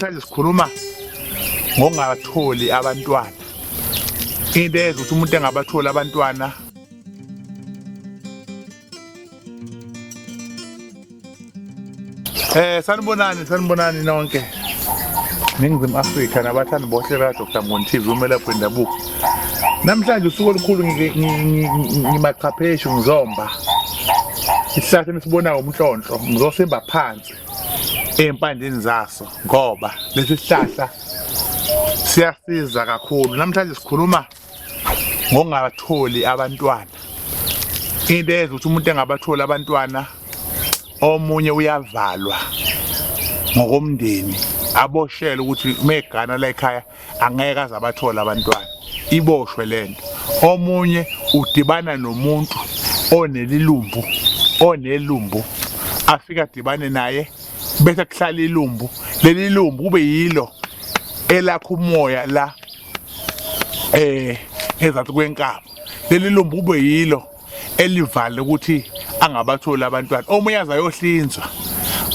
Manje sikhuluma ngokungabatholi abantwana. Into eyenza ukuthi umuntu engabatholi abantwana sanibonani nonke. Ningizimu Afrika nabathandi bohle la Dr. Mnguni TV umelaphi wendabuko. Namhlanje usuku olukhulu ngimaqhapheshu ngizomba. Isihlahla esibonayo umhlonhlo ngizosemba phansi empandeni zaso ngoba lesi sihlahla siyasiza kakhulu. Namhlanje sikhuluma ngokungabatholi abantwana. Into eyenza ukuthi umuntu engabatholi abantwana, omunye uyavalwa ngokomndeni, aboshela ukuthi megana la ekhaya angeke azabathola abantwana, iboshwe lento. Omunye udibana nomuntu onelumbu afika dibane naye bese kuhlala ilumbu, leli lumbu kube yilo elakha umoya la ezathi kwenkaba. Leli lumbu kube yilo elivale ukuthi angabatholi abantwana. Omunye azayohlinzwa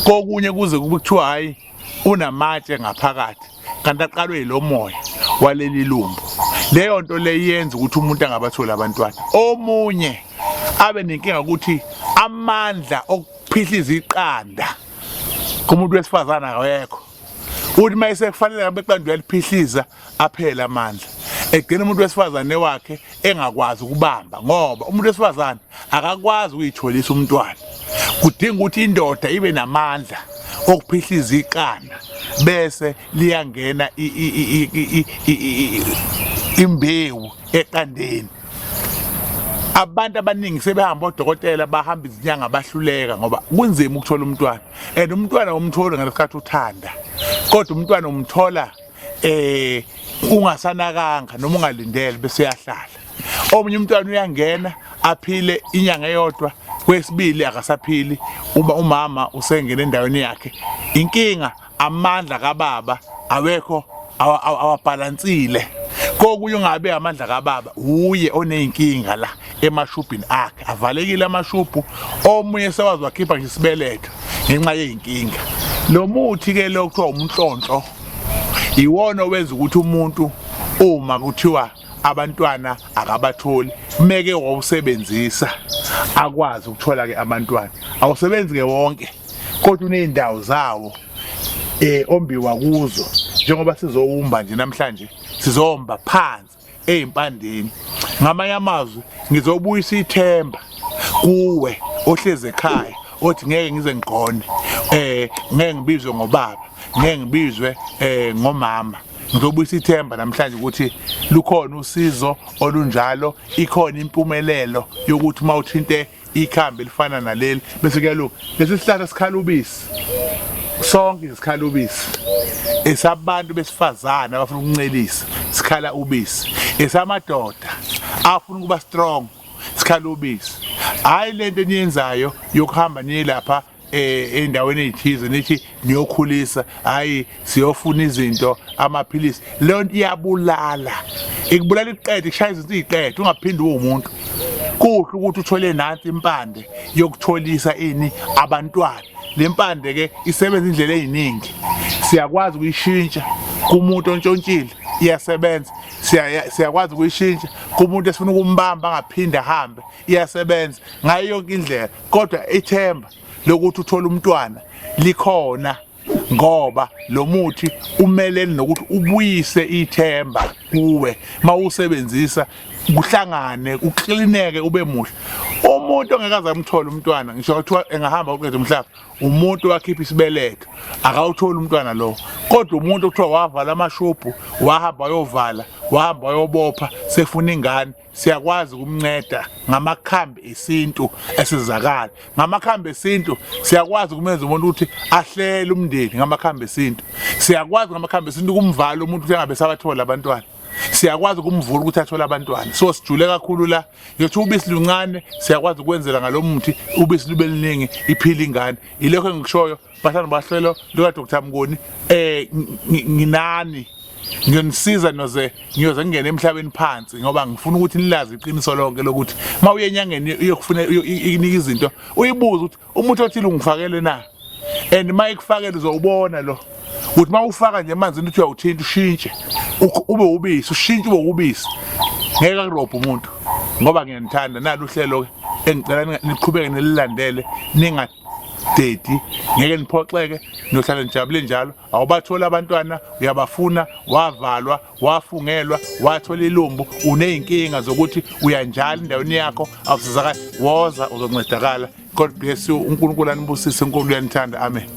kokunye kuze kube kuthiwa hayi unamatshe ngaphakathi kanti aqalwe yilo moya waleli lumbu. Leyo nto leyenza ukuthi umuntu angabatholi abantwana. Omunye abe nenkinga ukuthi amandla okuphihliza iqanda kumuntu wesifazana akekho. Uthi mayise kufanele ngabe iqanda uyaliphihliza aphela amandla. Egcina umuntu wesifazane wakhe engakwazi ukubamba ngoba umuntu wesifazane akakwazi ukuyitholisa umntwana. Kudinga ukuthi indoda ibe namandla okuphihliza iqanda bese liyangena imbewu eqandeni. Abantu abaningi sebehamba odokotela bahamba izinyanga bahluleka ngoba kunzima ukuthola umntwana. And umntwana umthola ngesikhathi uthanda. Kodwa umntwana umthola ungasanakanga noma ungalindele bese yahlala. Omunye umntwana uyangena aphile inyanga eyodwa, kwesibili akasaphili uma umama usengena endaweni yakhe. Inkinga amandla kababa awekho awabalansile. Kokunye ungabe amandla kababa uye oneyinkinga la emashubhini akhe, avalekile amashubhu. Omunye sewazi wakhipha nje isibeletho ngenxa yeyinkinga. Lo muthi ke lo kuthiwa umhlonhlo iwona owenza ukuthi umuntu uma kuthiwa abantwana akabatholi meke wawusebenzisa akwazi ukuthola ke abantwana. Awusebenzi ke wonke kodwa uneyindawo zawo ombiwa kuzo, njengoba sizowumba nje namhlanje sizomba phansi ezimpandeni. Ngamanye amazwi ngizobuyisa ithemba kuwe ohleze ekhaya othi ngeke ngize ngiqonde, ngeke ngibizwe ngobaba, ngeke ngibizwe ngomama. Ngizobuyisa ithemba namhlanje ukuthi lukhona usizo olunjalo, ikhona impumelelo yokuthi mawuthinte ikhambi elifana naleli bese kuyaloku lesi sihlahla sikhala ubisi. Sonke isikhala ubisi. Esabantu besifazana abafuna ukuncelisa sikhala ubisi. Esamadoda afuna ukuba strong sikhala ubisi. Hayi lento eniyenzayo yokuhamba niye lapha endaweni ezithize nithi niyokhulisa, hayi siyofuna izinto amaphilisi. Leyo nto iyabulala. Ikubulala iqede, ishaya izinto iziqede ungaphindi umuntu. Kuhle ukuthi uthole nansi impande yokutholisa abantwana. Le mpande ke isebenza indlela eziningi. Siyakwazi ukuyishintsha kumuntu ontshontshile iyasebenza. Siyakwazi ukuyishintsha kumuntu esifuna ukumbamba angaphinda ahambe iyasebenza. Ngayo yonke indlela kodwa ithemba lokuthi uthola umntwana likhona ngoba lo muthi umelele nokuthi ubuyise ithemba kuwe mawusebenzisa kuhlangane uklineke ube muhle. Umuntu ongekaze amthola umntwana ngisho kuthiwa engahamba uqede umhlaba umuntu wakhipha isibeletho akawuthola umntwana lo. Kodwa umuntu okuthiwa wavala amashubhu wahamba wayovala wahamba wayobopha sefuna ingane, siyakwazi ukumnceda ngamakhambi esintu esizakala. Ngamakhambi esintu siyakwazi ukumenza umuntu ukuthi ahlele umndeni. Ngamakhambi esintu siyakwazi ngamakhambi esintu kumvala umuntu ukuthi angabe sabathola abantwana. Siyakwazi ukumvula ukuthi athole abantwana. So sijule kakhulu la yokuthi ubisi luncane siyakwazi ukwenzela ngalomuthi ubisi lube liningi iphila ingane. Ilokho engikushoyo bahlala bahlelo luka Dr. Mnguni nginani ngiyonisiza noze ngiyoze ngene emhlabeni phansi ngoba ngifuna ukuthi nilazi iqiniso lonke lokuthi mawuye enyangeni uyokufuna inika izinto uyibuza ukuthi umuntu othile ungifakele na. and mayikufakela uzobona lo ukuthi mawufaka nje emanzini uthi uyawuthinta ushintshe ube ubisi ushintshe ube ubisi ngeke akurobhe umuntu ngoba ngiyanithanda nalo uhlelo ke engicela niqhubeke nelilandele ningadedi ngeke niphoxeke nohlala nijabule njalo awubathola abantwana uyabafuna wavalwa wafungelwa wathola ilumbu uneyinkinga zokuthi uyanjala endaweni yakho awusizakala woza uzoncedakala God bless you uNkulunkulu anibusise uNkulunkulu uyanithanda amen